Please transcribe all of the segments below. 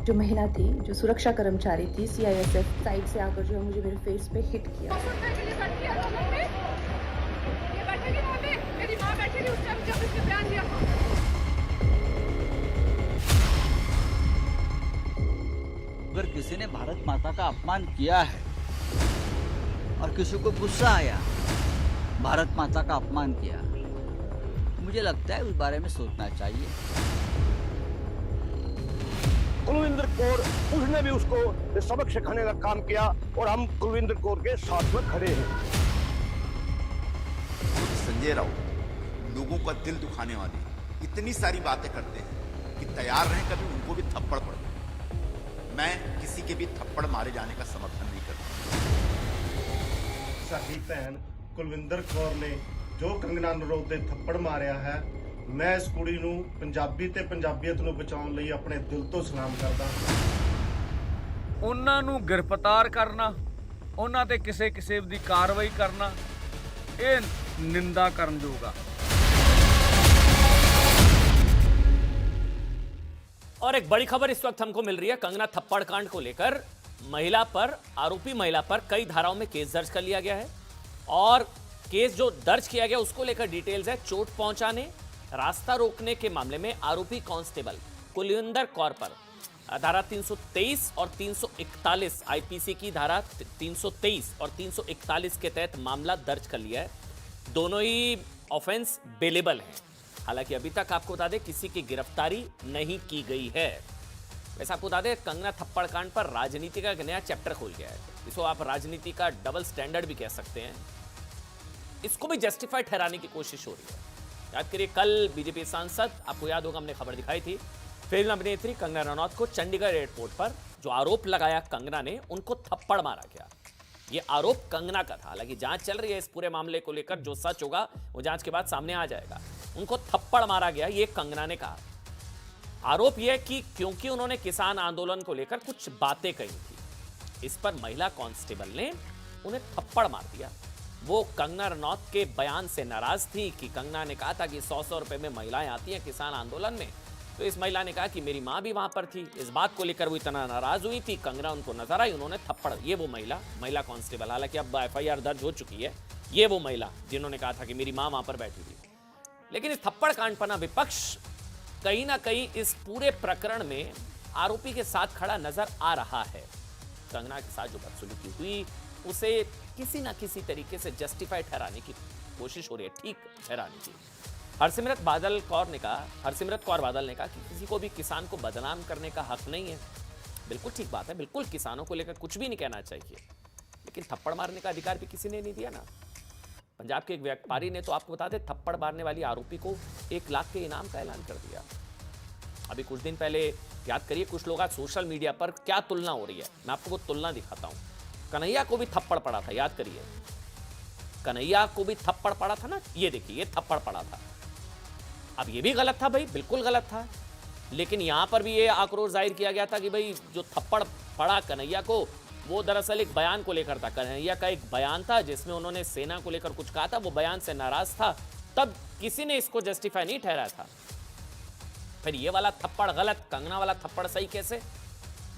जो महिला थी, जो सुरक्षा कर्मचारी थी, सीआईएसएफ साइड से आकर जो है मुझे मेरे फेस पे हिट किया। मेरी माँ बैठी थी उस टाइम जब इसने बयान दिया था। अगर किसी ने भारत माता का अपमान किया है और किसी को गुस्सा आया, भारत माता का अपमान किया, मुझे लगता है उस बारे में सोचना चाहिए। कुलविंदर कौर, उसने भी उसको सबक सिखाने का काम किया और हम कुलविंदर कौर के साथ में खड़े हैं। संजय राउत लोगों का दिल दुखाने वाली इतनी सारी बातें करते हैं कि तैयार रहें कभी उनको भी थप्पड़ पड़े। मैं किसी के भी थप्पड़ मारे जाने का समर्थन नहीं करता। साडी भैन कुलविंदर कौर ने जो कंगना नरोत दे थप्पड़ मारिया है, मैं इस कुड़ी नूं पंजाबी ते पंजाबीयत नूं बचाउण लई अपने दिल तो सलाम करदा। ਉਹਨਾਂ ਨੂੰ ਗ੍ਰਿਫਤਾਰ ਕਰਨਾ, ਉਹਨਾਂ ਤੇ ਕਿਸੇ ਕਿਸਮ ਦੀ ਕਾਰਵਾਈ ਕਰਨਾ, ਇਹ ਨਿੰਦਾ ਕਰਨਯੋਗ ਆ। और एक बड़ी खबर इस वक्त हमको मिल रही है कंगना थप्पड़ कांड को लेकर। महिला पर, आरोपी महिला पर कई धाराओं में केस दर्ज कर लिया गया है और केस जो दर्ज किया गया उसको लेकर डिटेल्स है। चोट पहुंचाने, रास्ता रोकने के मामले में आरोपी कांस्टेबल कुलविंदर कौर पर धारा 323 और 341 आईपीसी की धारा 323 और 341 के तहत मामला दर्ज कर लिया है। दोनों ही ऑफेंस बेलेबल हैं। हालांकि अभी तक आपको बता दें किसी की गिरफ्तारी नहीं की गई है। वैसे आपको बता दें कंगना थप्पड़ कांड पर राजनीति का एक नया चैप्टर खुल गया है। इसको आप राजनीति का डबल स्टैंडर्ड भी कह सकते हैं। इसको भी जस्टिफाई ठहराने की कोशिश हो रही है। याद करिए कल बीजेपी सांसद, आपको याद होगा हमने खबर दिखाई थी, फिल्म अभिनेत्री कंगना रनौत को चंडीगढ़ एयरपोर्ट पर जो आरोप लगाया कंगना ने, उनको थप्पड़ मारा गया। ये आरोप कंगना का था। हालांकि जांच चल रही है इस पूरे मामले को लेकर, जो सच होगा वो जांच के बाद सामने आ जाएगा। उनको थप्पड़ मारा गया, ये कंगना ने कहा। आरोप यह कि क्योंकि उन्होंने किसान आंदोलन को लेकर कुछ बातें कही थी, इस पर महिला कांस्टेबल ने उन्हें थप्पड़ मार दिया। वो कंगना रनौत के बयान से नाराज थी कि कंगना ने कहा था कि 100-100 रुपए में महिलाएं आती हैं किसान आंदोलन में। तो इस महिला ने कहा कि मेरी मां भी वहां पर थी। इस बात को लेकर वो इतना नाराज हुई थी, कंगना उनको नजर आई, उन्होंने थप्पड़। ये वो महिला कांस्टेबल, हालांकि अब एफआईआर दर्ज हो चुकी है, ये वो महिला जिन्होंने कहा था कि मेरी मां वहां पर बैठी थी। लेकिन इस थप्पड़ कांड पर ना विपक्ष कहीं ना कहीं इस पूरे प्रकरण में आरोपी के साथ खड़ा नजर आ रहा है। कंगना के साथ जो बदसलूकी हुई उसे किसी ना किसी तरीके से जस्टिफाई ठहराने की कोशिश हो रही है, ठीक ठहराने की। हरसिमरत कौर बादल ने कहा कि किसी को भी किसान को बदनाम करने का हक नहीं है। बिल्कुल ठीक बात है, बिल्कुल किसानों को लेकर कुछ भी नहीं कहना चाहिए, लेकिन थप्पड़ मारने का अधिकार भी किसी ने नहीं दिया ना। पंजाब के एक व्यापारी ने तो आपको बता दें थप्पड़ मारने वाली आरोपी को 1 लाख के इनाम का ऐलान कर दिया। अभी कुछ दिन पहले याद करिए, कुछ लोग आज सोशल मीडिया पर क्या तुलना हो रही है, मैं आपको वो तुलना दिखाता हूं। कन्हैया को भी थप्पड़ पड़ा था, याद करिए, कन्हैया को भी थप्पड़ पड़ा था ना। ये देखिए, ये थप्पड़ पड़ा था। अब ये भी गलत था भाई, बिल्कुल गलत था। लेकिन यहां पर भी ये आक्रोश जाहिर किया गया था कि भाई जो थप्पड़ पड़ा कन्हैया को, वो दरअसल एक बयान को लेकर था। कन्हैया का एक बयान था जिसमें उन्होंने सेना को लेकर कुछ कहा था, वो बयान से नाराज था, तब किसी ने इसको जस्टिफाई नहीं ठहराया था। फिर ये वाला थप्पड़ गलत, कंगना वाला थप्पड़ सही कैसे?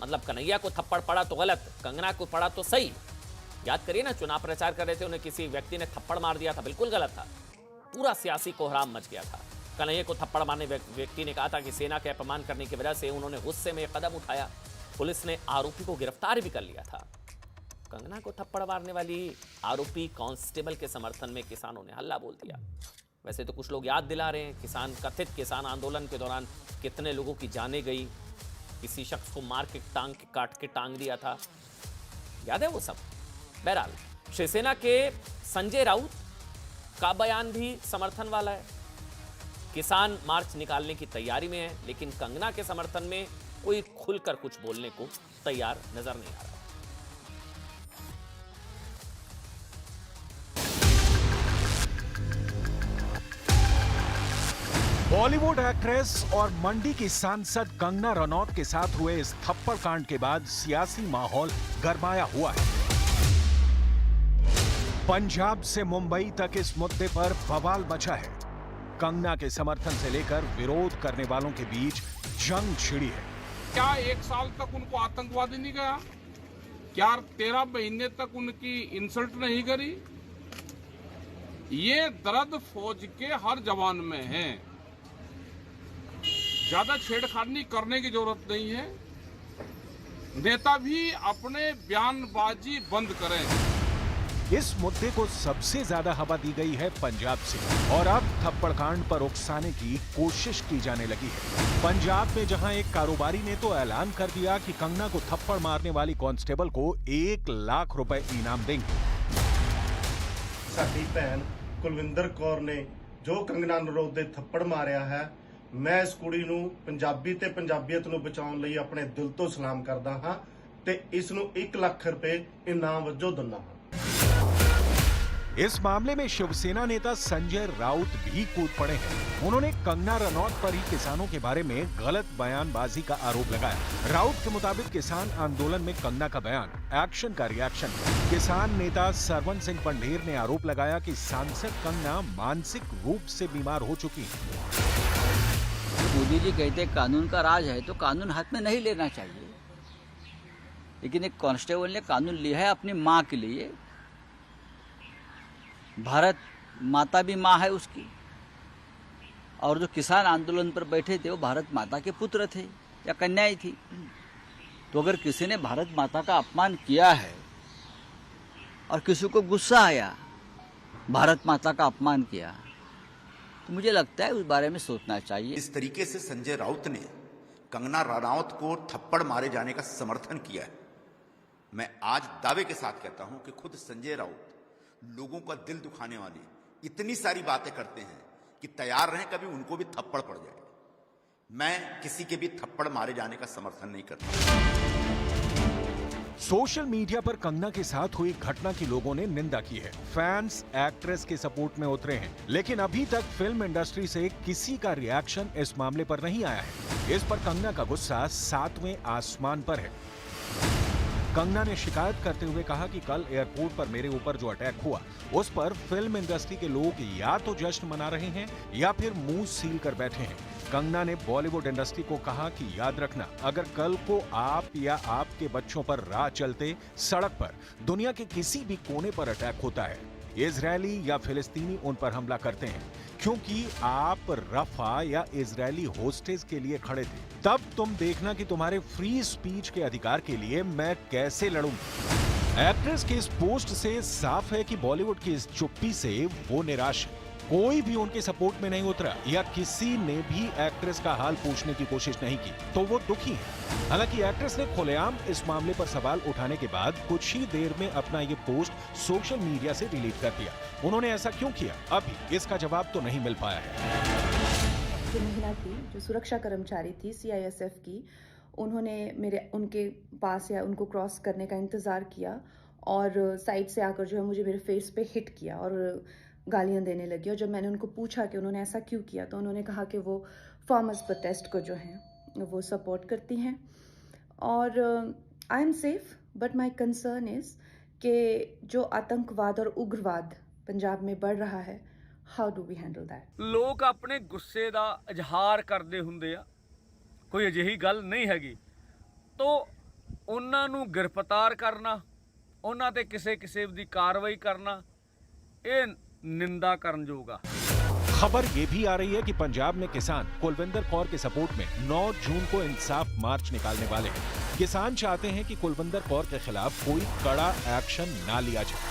मतलब कन्हैया को थप्पड़ पड़ा तो गलत, कंगना को पड़ा तो सही। याद करिए ना, चुनाव प्रचार कर रहे थे, उन्हें किसी व्यक्ति ने थप्पड़ मार दिया था, बिल्कुल गलत था। पूरा सियासी कोहराम मच गया था। कन्हैया को थप्पड़ मारने व्यक्ति ने कहा था कि सेना के अपमान करने की वजह से उन्होंने गुस्से में कदम उठाया। पुलिस ने आरोपी को गिरफ्तार भी कर लिया था। कंगना को थप्पड़ मारने वाली आरोपी कांस्टेबल के समर्थन में किसानों ने हल्ला बोल दिया। वैसे तो कुछ लोग याद दिला रहे हैं कथित किसान आंदोलन के दौरान कितने लोगों की जानें गई, किसी शख्स को मार के काट के टांग दिया था, याद है वो सब। बहरहाल शिवसेना के संजय राउत का बयान भी समर्थन वाला है। किसान मार्च निकालने की तैयारी में है, लेकिन कंगना के समर्थन में कोई खुलकर कुछ बोलने को तैयार नजर नहीं आ रहा। बॉलीवुड एक्ट्रेस और मंडी की सांसद कंगना रनौत के साथ हुए इस थप्पड़ कांड के बाद सियासी माहौल गरमाया हुआ है। पंजाब से मुंबई तक इस मुद्दे पर बवाल मचा है। कंगना के समर्थन से लेकर विरोध करने वालों के बीच जंग छिड़ी है। क्या 1 साल तक उनको आतंकवादी नहीं कहा? क्या 13 महीने तक उनकी इंसल्ट नहीं करी? ये दर्द फौज के हर जवान में है। ज्यादा छेड़खानी करने की जरूरत नहीं है। नेता भी अपने बयानबाजी बंद करें। इस मुद्दे को सबसे ज्यादा हवा दी गई है पंजाब से और अब थप्पड़ कांड पर उकसाने की कोशिश की जाने लगी है। पंजाब में जहां एक कारोबारी ने तो ऐलान कर दिया कि कंगना को थप्पड़ मारने वाली कांस्टेबल को 1 लाख रुपए इनाम देंगे। ਸਾਡੀ ਭੈਣ ਕੁਲਵਿੰਦਰ ਕੌਰ ਨੇ ਜੋ ਕੰਗਨਾ ਨਰੋਦ ਦੇ ਥੱਪੜ ਮਾਰਿਆ ਹੈ, ਮੈਂ ਇਸ ਕੁੜੀ ਨੂੰ ਪੰਜਾਬੀ ਤੇ ਪੰਜਾਬੀਅਤ ਨੂੰ ਬਚਾਉਣ ਲਈ ਆਪਣੇ ਦਿਲ ਤੋਂ ਸਲਾਮ ਕਰਦਾ ਹਾਂ ਤੇ ਇਸ ਨੂੰ 1 ਲੱਖ ਰੁਪਏ ਇਨਾਮ ਵਜੋਂ ਦਿੰਦਾ ਹਾਂ। इस मामले में शिवसेना नेता संजय राउत भी कूद पड़े हैं। उन्होंने कंगना रनौत पर ही किसानों के बारे में गलत बयानबाजी का आरोप लगाया। राउत के मुताबिक किसान आंदोलन में कंगना का बयान एक्शन का रिएक्शन। किसान नेता सरवन सिंह पंढेर ने आरोप लगाया कि सांसद कंगना मानसिक रूप से बीमार हो चुकी है। मोदी जी कहते कानून का राज है तो कानून हाथ में नहीं लेना चाहिए, लेकिन एक कांस्टेबल ने कानून लिया है अपनी माँ के लिए। भारत माता भी माँ है उसकी, और जो किसान आंदोलन पर बैठे थे वो भारत माता के पुत्र थे या कन्याएं थी। तो अगर किसी ने भारत माता का अपमान किया है और किसी को गुस्सा आया, भारत माता का अपमान किया, तो मुझे लगता है उस बारे में सोचना चाहिए। इस तरीके से संजय राउत ने कंगना रनौत को थप्पड़ मारे जाने का समर्थन किया है। मैं आज दावे के साथ कहता हूं कि खुद संजय राउत लोगों का दिल दुखाने वाली इतनी सारी बातें करते हैं कि तैयार रहें कभी उनको भी थप्पड़ पड़ जाए। मैं किसी के भी थप्पड़ मारे जाने का समर्थन नहीं करता। सोशल मीडिया पर कंगना के साथ हुई घटना की लोगों ने निंदा की है। फैंस एक्ट्रेस के सपोर्ट में उतरे हैं, लेकिन अभी तक फिल्म इंडस्ट्री से किसी का रिएक्शन इस मामले पर नहीं आया है। इस पर कंगना का गुस्सा 7वें आसमान पर है। कंगना ने शिकायत करते हुए कहा कि कल एयरपोर्ट पर मेरे ऊपर जो अटैक हुआ उस पर फिल्म इंडस्ट्री के लोग या तो जश्न मना रहे हैं या फिर मुंह सील कर बैठे हैं। कंगना ने बॉलीवुड इंडस्ट्री को कहा कि याद रखना, अगर कल को आप या आपके बच्चों पर राह चलते सड़क पर दुनिया के किसी भी कोने पर अटैक होता है, इजरायली या फिलिस्तीनी उन पर हमला करते हैं क्योंकि आप रफा या इजरायली होस्टेस के लिए खड़े थे, तब तुम देखना कि तुम्हारे फ्री स्पीच के अधिकार के लिए मैं कैसे लड़ूंगा। एक्ट्रेस के इस पोस्ट से साफ है कि बॉलीवुड की इस चुप्पी से वो निराश है। कोई भी उनके सपोर्ट में नहीं उतरा या किसी ने भी एक्ट्रेस का हाल पूछने की कोशिश नहीं की, तो वो दुखी है। हालांकि एक्ट्रेस ने खुलेआम इस मामले पर सवाल उठाने के बाद कुछ ही देर में अपना ये पोस्ट सोशल मीडिया से डिलीट कर दिया। उन्होंने ऐसा क्यों किया, अभी इसका जवाब तो नहीं मिल पाया है। जो महिला थी, जो सुरक्षा कर्मचारी थी CISF की, उन्होंने उनके पास या उनको क्रॉस करने का इंतजार किया और साइड से आकर जो है मुझे मेरे फेस पे हिट किया और गालियां देने लगी। और जब मैंने उनको पूछा कि उन्होंने ऐसा क्यों किया, तो उन्होंने कहा कि वो फार्मर्स प्रोटेस्ट को जो है वो सपोर्ट करती हैं और I am safe, but my concern is कि जो आतंकवाद और उग्रवाद पंजाब में बढ़ रहा है, how do we handle that. लोग अपने गुस्से ਦਾ ਇਜ਼ਹਾਰ ਕਰਦੇ ਹੁੰਦੇ ਆ, ਕੋਈ ਅਜਿਹੀ ਗੱਲ ਨਹੀਂ ਹੈਗੀ, तो ਉਹਨਾਂ ਨੂੰ ਗ੍ਰਿਫਤਾਰ ਕਰਨਾ, ਉਹਨਾਂ ਤੇ ਕਿਸੇ ਕਿਸਮ ਦੀ ਕਾਰਵਾਈ ਕਰਨਾ, ਇਹ निंदा करनयोग है। खबर ये भी आ रही है कि पंजाब में किसान कुलविंदर कौर के सपोर्ट में 9 जून को इंसाफ मार्च निकालने वाले हैं। किसान चाहते हैं कि कुलविंदर कौर के खिलाफ कोई कड़ा एक्शन ना लिया जाए।